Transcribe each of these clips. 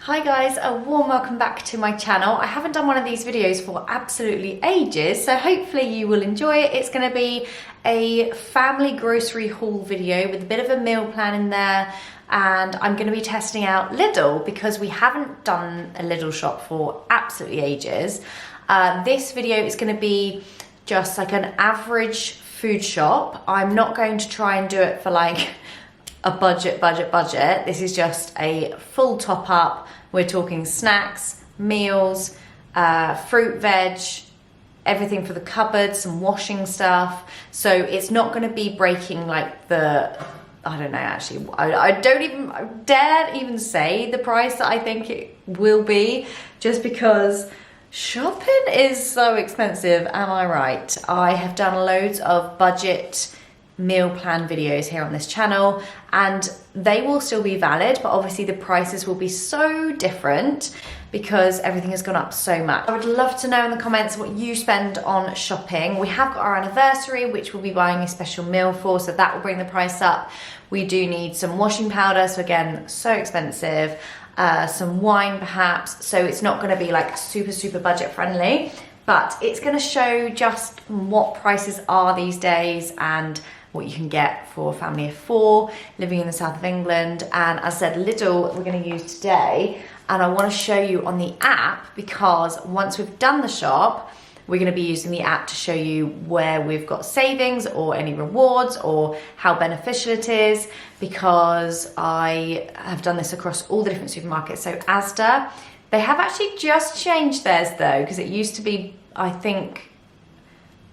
Hi guys, a warm welcome back to my channel. I haven't done one of these videos for absolutely ages, so hopefully you will enjoy it. It's going to be a family grocery haul video with a bit of a meal plan in there, and I'm going to be testing out Lidl because we haven't done a Lidl shop for absolutely ages. This video is going to be just like an average food shop. I'm not going to try and do it for like a budget. This is just a full top up. We're talking snacks, meals, fruit, veg, everything for the cupboard, some washing stuff. So it's not going to be breaking like the, I don't know actually, I don't even dare even say the price that I think it will be, just because shopping is so expensive, am I right? I have done loads of budget meal plan videos here on this channel and they will still be valid, but obviously the prices will be so different because everything has gone up so much. I would love to know in the comments what you spend on shopping. We have got our anniversary, which we'll be buying a special meal for, so that will bring the price up. We do need some washing powder, so again, so expensive. Some wine perhaps, so it's not going to be like super budget friendly, but it's going to show just what prices are these days and what you can get for a family of 4 living in the south of England. And as I said, Lidl we're going to use today, and I want to show you on the app because once we've done the shop, we're going to be using the app to show you where we've got savings or any rewards or how beneficial it is, because I have done this across all the different supermarkets. So Asda, they have actually just changed theirs though, because it used to be, I think,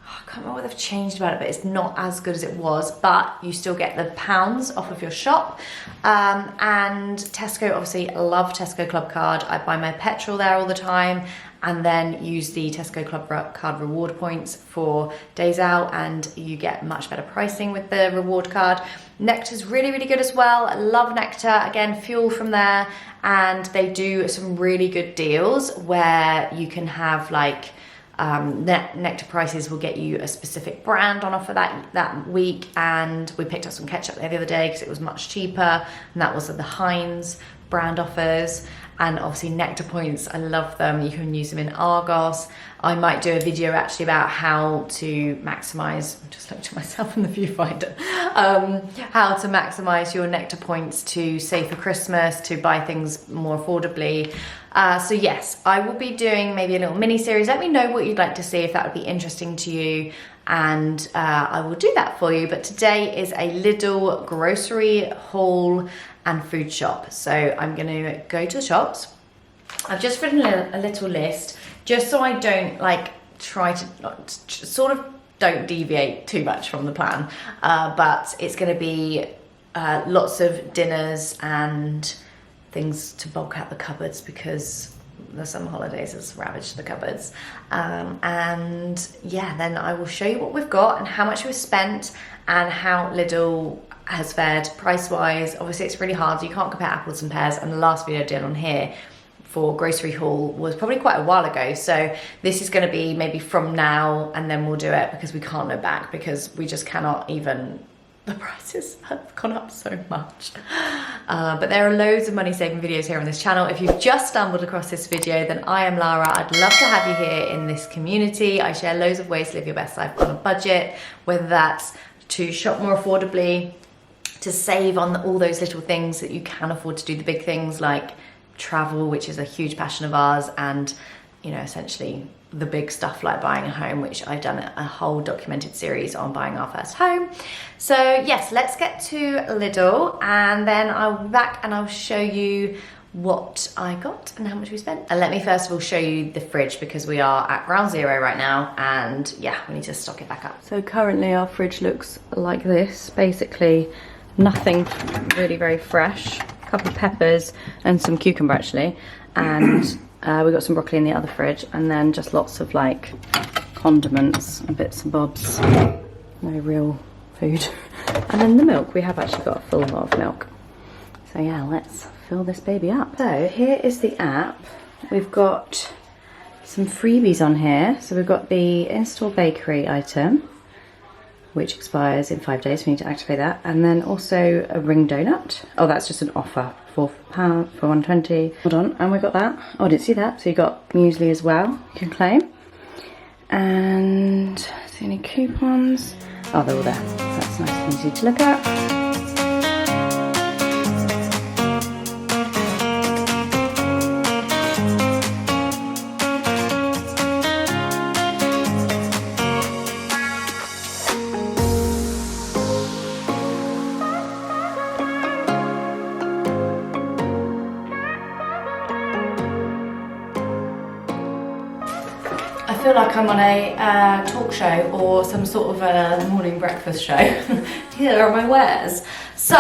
I can't remember what they've changed about it, but it's not as good as it was, but you still get the pounds off of your shop. And Tesco, obviously love Tesco Club Card. I buy my petrol there all the time and then use the Tesco Club Card reward points for days out, and you get much better pricing with the reward card. Nectar's really good as well. I love Nectar, again, fuel from there, and they do some really good deals where you can have like Nectar prices will get you a specific brand on offer that week, and we picked up some ketchup there the other day because it was much cheaper, and that was the Heinz brand offers. And obviously Nectar points, I love them. You can use them in Argos. I might do a video actually about how to maximize, I just looked at myself in the viewfinder, how to maximize your Nectar points to save for Christmas, to buy things more affordably. So yes, I will be doing maybe a little mini series. Let me know what you'd like to see, if that would be interesting to you, and I will do that for you. But today is a Lidl grocery haul and food shop. So I'm gonna go to the shops. I've just written a little list just so I don't like try to sort of don't deviate too much from the plan, but it's gonna be lots of dinners and things to bulk out the cupboards because the summer holidays has ravaged the cupboards. And yeah, then I will show you what we've got and how much we've spent and how Lidl has fared price-wise. Obviously it's really hard, so you can't compare apples and pears, and the last video I did on here for grocery haul was probably quite a while ago, so this is going to be maybe from now and then we'll do it because we can't look back, because we just cannot even, the prices have gone up so much. But there are loads of money saving videos here on this channel. If you've just stumbled across this video, then I am Lara. I'd love to have you here in this community. I share loads of ways to live your best life on a budget, whether that's to shop more affordably, to save on all those little things that you can afford to do, the big things like travel, which is a huge passion of ours, and you know, essentially the big stuff like buying a home, which I've done a whole documented series on buying our first home. So yes, let's get to Lidl and then I'll be back and I'll show you what I got and how much we spent. And let me first of all show you the fridge, because we are at ground zero right now and yeah, we need to stock it back up. So currently our fridge looks like this, basically nothing really very fresh. A couple of peppers and some cucumber actually, and we got some broccoli in the other fridge, and then just lots of like condiments and bits and bobs. No real food. And then the milk, we have actually got a full lot of milk. So yeah, let's fill this baby up. So here is the app. We've got some freebies on here. So we've got the in-store bakery item, which expires in 5 days. We need to activate that. And then also a ring donut. Oh, that's just an offer, £4 for 120. Hold on, and we got that. Oh, I didn't see that. So you got muesli as well, you can claim. And see any coupons? Oh, they're all there. That's nice and easy to look at. I feel like I'm on a talk show or some sort of a morning breakfast show. Here are my wares. So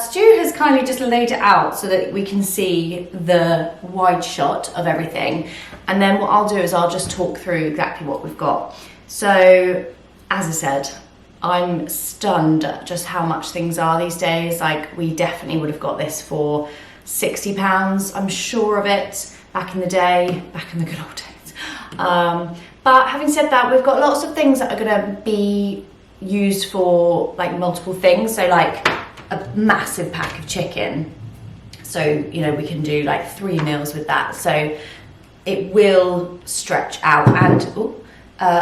Stu has kindly just laid it out so that we can see the wide shot of everything. And then what I'll do is I'll just talk through exactly what we've got. So as I said, I'm stunned at just how much things are these days. Like, we definitely would have got this for £60, I'm sure of it, back in the day, back in the good old days. But having said that, we've got lots of things that are going to be used for like multiple things. So like a massive pack of chicken. So, you know, we can do like 3 meals with that. So it will stretch out, and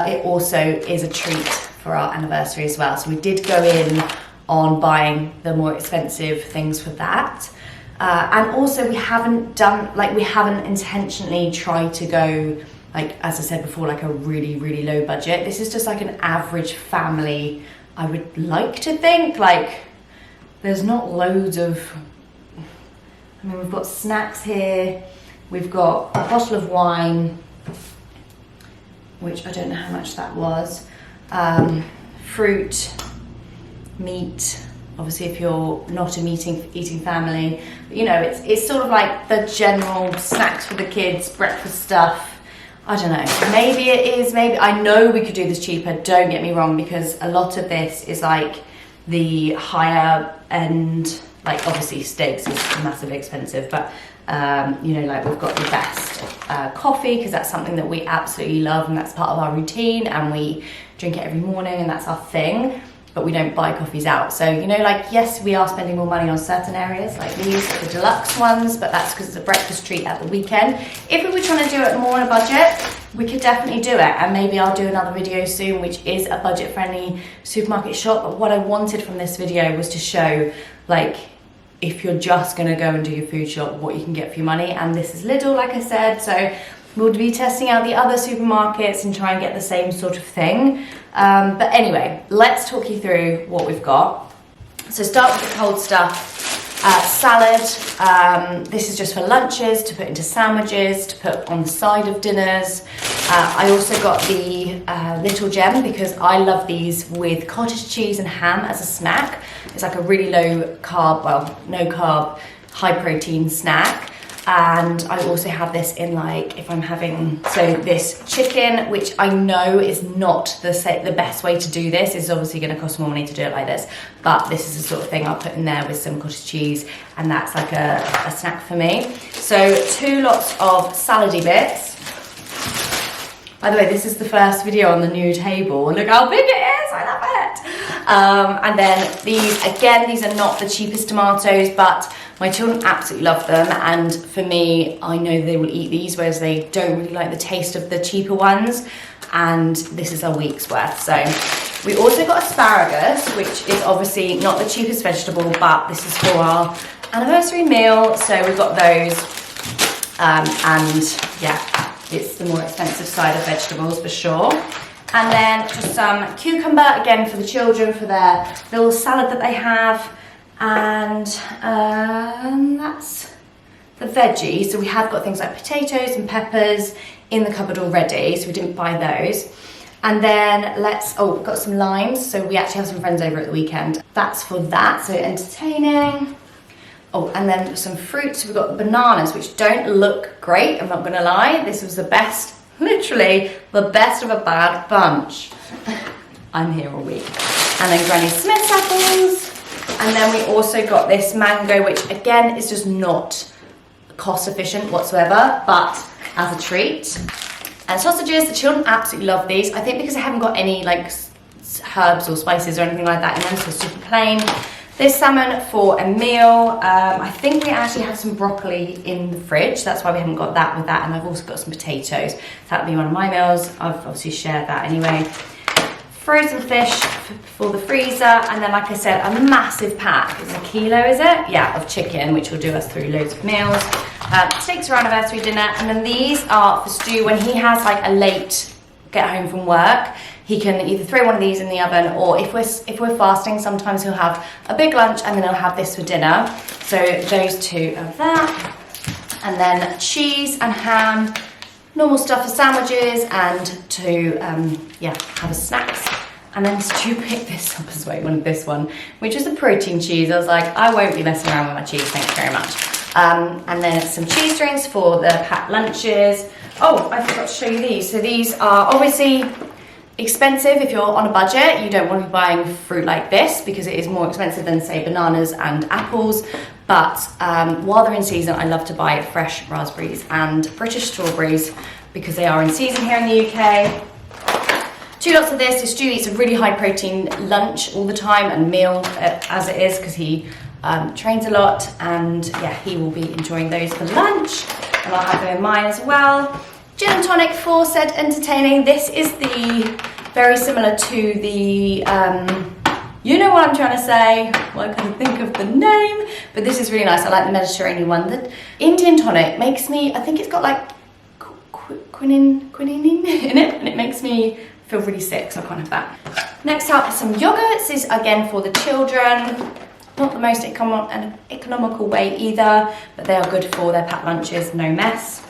it also is a treat for our anniversary as well. So we did go in on buying the more expensive things for that. And also we haven't intentionally tried to go, like, as I said before, like a really, really low budget. This is just like an average family, I would like to think. Like, there's not loads of, I mean, we've got snacks here. We've got a bottle of wine, which I don't know how much that was. Fruit, meat, obviously if you're not a eating family. But, you know, it's sort of like the general snacks for the kids, breakfast stuff. I don't know, maybe it is, maybe, I know we could do this cheaper, don't get me wrong, because a lot of this is like the higher end, like obviously steaks is massively expensive, but you know, like we've got the best coffee, because that's something that we absolutely love and that's part of our routine, and we drink it every morning and that's our thing. But we don't buy coffees out. So, you know, like, yes, we are spending more money on certain areas like these, the deluxe ones, but that's because it's a breakfast treat at the weekend. If we were trying to do it more on a budget, we could definitely do it. And maybe I'll do another video soon, which is a budget-friendly supermarket shop. But what I wanted from this video was to show, like, if you're just gonna go and do your food shop, what you can get for your money. And this is Lidl, like I said, so we'll be testing out the other supermarkets and try and get the same sort of thing. But anyway, let's talk you through what we've got. So start with the cold stuff. Salad, this is just for lunches, to put into sandwiches, to put on the side of dinners. I also got the Little Gem because I love these with cottage cheese and ham as a snack. It's like a really low carb, well, no carb, high protein snack. And I also have this in, like, if I'm having, so this chicken, which I know is not the best way to do this, is obviously going to cost more money to do it like this, but this is the sort of thing I'll put in there with some cottage cheese, and that's like a snack for me. So 2 lots of salady bits. By the way, this is the first video on the new table. Look how big it is, I love it. And then these, again, these are not the cheapest tomatoes, but my children absolutely love them. And for me, I know they will eat these, whereas they don't really like the taste of the cheaper ones. And this is a week's worth. So we also got asparagus, which is obviously not the cheapest vegetable, but this is for our anniversary meal. So we've got those. And yeah, it's the more expensive side of vegetables for sure. And then just some cucumber, again for the children, for their little salad that they have. And that's the veggies. So we have got things like potatoes and peppers in the cupboard already, so we didn't buy those. And then we've got some limes. So we actually have some friends over at the weekend. That's for that, so entertaining. Oh, and then some fruits. We've got bananas, which don't look great, I'm not gonna lie. This was the best, literally the best of a bad bunch. I'm here all week. And then Granny Smith's apples. And then we also got this mango, which again is just not cost efficient whatsoever, but as a treat. And sausages, the children absolutely love these. I think because I haven't got any like herbs or spices or anything like that in them, so super plain. This salmon for a meal. I think we actually have some broccoli in the fridge. That's why we haven't got that with that. And I've also got some potatoes. So that'll be one of my meals. I've obviously shared that anyway. Frozen fish for the freezer. And then, like I said, a massive pack. It's a kilo, is it? Yeah, of chicken, which will do us through loads of meals. Steaks for our anniversary dinner. And then these are for Stu when he has like a late get home from work. He can either throw one of these in the oven, or if we're fasting, sometimes he'll have a big lunch and then he'll have this for dinner. So those two of that. And then cheese and ham, normal stuff for sandwiches and to have as snacks. And then Stu picked this up as well, this one, which is a protein cheese. I was like, I won't be messing around with my cheese, thank you very much. And then some cheese strings for the packed lunches. Oh, I forgot to show you these. So these are obviously expensive if you're on a budget. You don't want to be buying fruit like this because it is more expensive than, say, bananas and apples. But while they're in season, I love to buy fresh raspberries and British strawberries because they are in season here in the UK. 2 lots of this. So Stu eats a really high protein lunch all the time and meal as it is because he trains a lot, and yeah, he will be enjoying those for lunch, and I'll have them in mine as well. Gin and tonic for said entertaining. This is the very similar to the you know what I'm trying to say. Well, I couldn't think of the name, but this is really nice. I like the Mediterranean one. The Indian tonic makes me, I think it's got like quinine in it, and it makes me feel really sick, so I can't have that. Next up is some yogurts. This is again for the children. Not the most economical way either, but they are good for their packed lunches, no mess.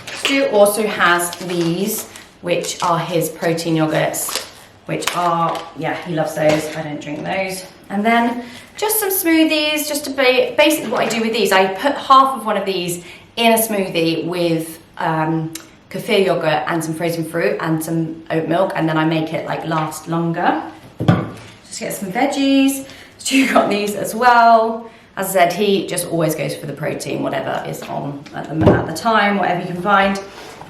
Stu also has these, which are his protein yogurts, which are, yeah, he loves those. I don't drink those. And then just some smoothies, just to basically what I do with these, I put half of one of these in a smoothie with kefir yogurt and some frozen fruit and some oat milk, and then I make it like last longer. Just get some veggies. Stu got these as well. As I said, he just always goes for the protein, whatever is on at the time, whatever you can find.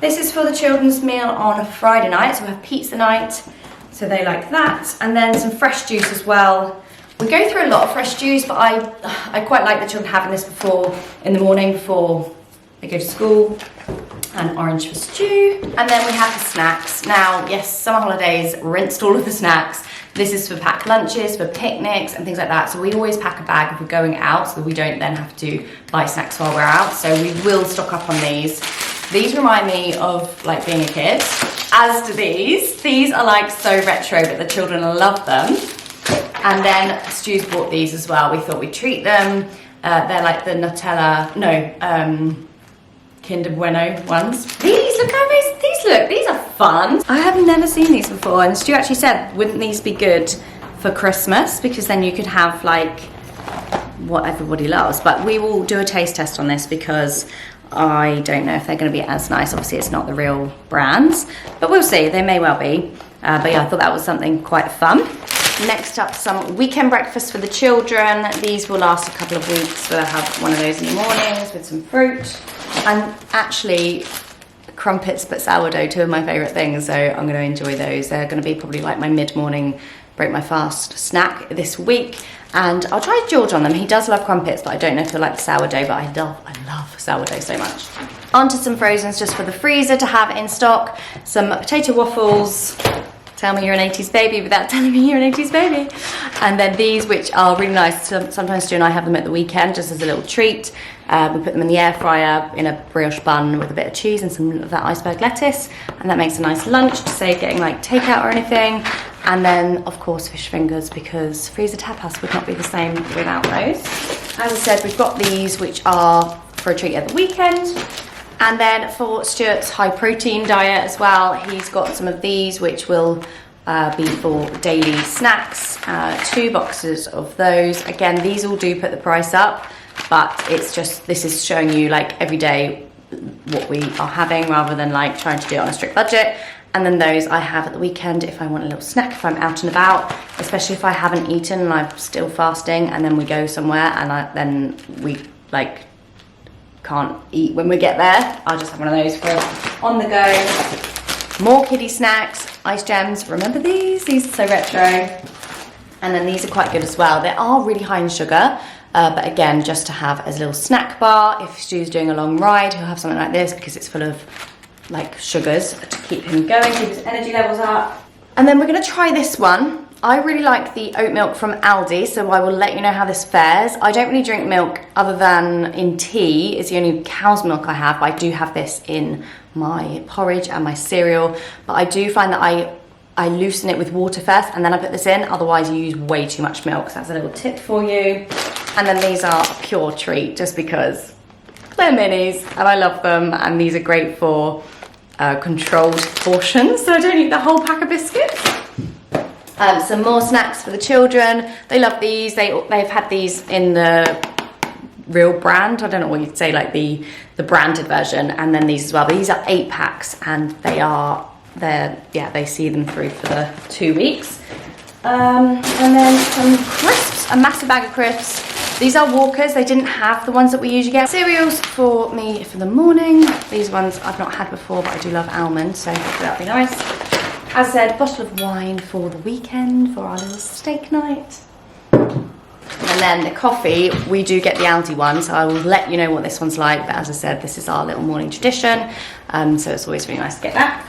This is for the children's meal on a Friday night, so we have pizza night, so they like that. And then some fresh juice as well. We go through a lot of fresh juice, but I quite like the children having this before, in the morning before they go to school. And orange for Stu. And then we have the snacks. Now, yes, summer holidays, rinsed all of the snacks. This is for packed lunches, for picnics and things like that. So we always pack a bag if we're going out so that we don't then have to buy snacks while we're out. So we will stock up on these. These remind me of like being a kid, as do these. These are like so retro, but the children love them. And then Stu's bought these as well. We thought we'd treat them. They're like the Nutella, Kinder Bueno ones. These, look how these are fun. I have never seen these before, and Stu actually said, wouldn't these be good for Christmas? Because then you could have like what everybody loves. But we will do a taste test on this because I don't know if they're going to be as nice. Obviously it's not the real brands, but we'll see, they may well be. But yeah, I thought that was something quite fun. Next up, some weekend breakfast for the children. These will last a couple of weeks, so I'll have one of those in the mornings with some fruit. And actually, crumpets but sourdough, 2 of my favourite things, so I'm going to enjoy those. They're going to be probably like my mid-morning break my fast snack this week. And I'll try George on them. He does love crumpets, but I don't know if he'll like sourdough, but I love sourdough so much. Onto some frozens just for the freezer to have in stock. Some potato waffles. Tell me you're an 80s baby without telling me you're an 80s baby. And then these, which are really nice. Sometimes Stu and I have them at the weekend just as a little treat. We put them in the air fryer in a brioche bun with a bit of cheese and some of that iceberg lettuce. And that makes a nice lunch to save getting like takeout or anything. And then, of course, fish fingers, because freezer tapas would not be the same without those. As I said, we've got these, which are for a treat at the weekend. And then for Stuart's high protein diet as well, he's got some of these, which will be for daily snacks. 2 boxes of those. Again, these all do put the price up, but it's just, this is showing you like every day what we are having rather than like trying to do it on a strict budget. And then those I have at the weekend if I want a little snack, if I'm out and about, especially if I haven't eaten and I'm still fasting, and then we go somewhere and then we like can't eat when we get there. I'll just have one of those for on the go. More kiddie snacks, ice gems. Remember these? These are so retro. And then these are quite good as well. They are really high in sugar, but again, just to have as a little snack bar. If Stu's doing a long ride, he'll have something like this because it's full of like sugars to keep him going, keep his energy levels up. And then we're gonna try this one. I really like the oat milk from Aldi, so I will let you know how this fares. I don't really drink milk other than in tea. It's the only cow's milk I have, but I do have this in my porridge and my cereal. But I do find that I loosen it with water first and then I put this in, otherwise you use way too much milk. So that's a little tip for you. And then these are a pure treat just because they're minis and I love them, and these are great for controlled portions, so I don't eat the whole pack of biscuits. Some more snacks for the children. They love these. They've had these in the real brand. I don't know what you'd say, like the branded version, and then these as well. But these are 8 packs, and they see them through for the 2 weeks. And then some crisps, a massive bag of crisps. These are Walkers. They didn't have the ones that we usually get. Cereals for me for the morning. These ones I've not had before, but I do love almond, so that'd be nice. As I said, bottle of wine for the weekend, for our little steak night. And then the coffee, we do get the Aldi one, so I will let you know what this one's like. But as I said, this is our little morning tradition, so it's always really nice to get that.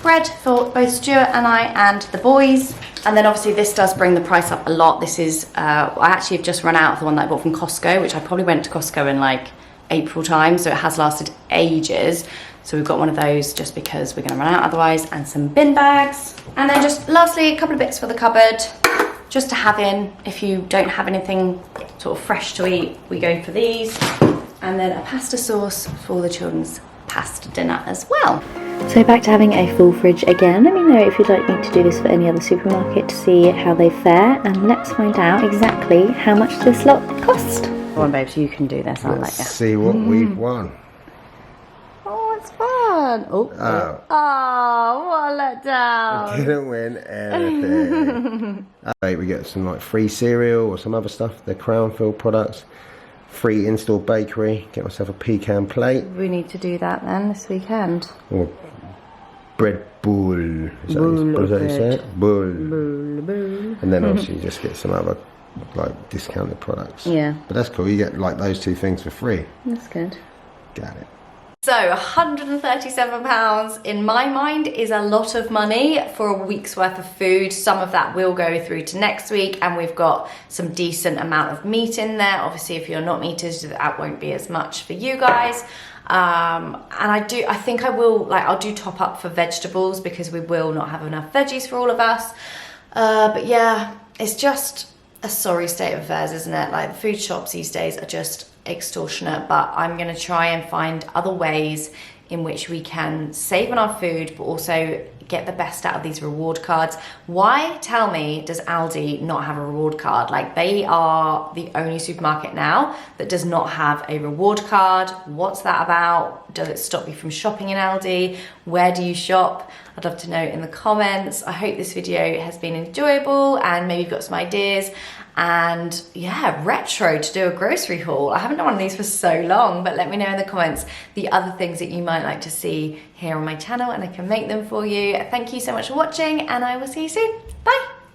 Bread for both Stuart and I and the boys. And then obviously this does bring the price up a lot. This is, I actually have just run out of the one that I bought from Costco, which I probably went to Costco in like April time, so it has lasted ages. So we've got one of those just because we're gonna run out otherwise, and some bin bags. And then just lastly, a couple of bits for the cupboard, just to have in if you don't have anything sort of fresh to eat, we go for these. And then a pasta sauce for the children's pasta dinner as well. So back to having a full fridge again. Let me know if you'd like me to do this for any other supermarket to see how they fare, and let's find out exactly how much this lot cost. Come on babes, you can do this, I'll let you. Let's see what we've won. Oh, it's fun. Oh, what a letdown. Didn't win anything. We get some like free cereal or some other stuff. They're Crownfield products. Free in-store bakery. Get myself a pecan plate. We need to do that then this weekend. Or bread bowl. Is that you say it? Bowl. And then obviously you just get some other like discounted products. Yeah. But that's cool. You get like those 2 things for free. That's good. Got it. So £137 in my mind is a lot of money for a week's worth of food. Some of that will go through to next week, and we've got some decent amount of meat in there. Obviously, if you're not meat eaters, that won't be as much for you guys. And I think I'll do top up for vegetables because we will not have enough veggies for all of us. But yeah, it's just a sorry state of affairs, isn't it? Like the food shops these days are just extortionate, but I'm going to try and find other ways in which we can save on our food but also get the best out of these reward cards. Why, tell me, does Aldi not have a reward card? Like, they are the only supermarket now that does not have a reward card. What's that about? Does it stop you from shopping in Aldi? Where do you shop? I'd love to know in the comments. I hope this video has been enjoyable and maybe you've got some ideas. And yeah, retro to do a grocery haul. I haven't done one of these for so long, but let me know in the comments the other things that you might like to see here on my channel and I can make them for you. Thank you so much for watching and I will see you soon. Bye.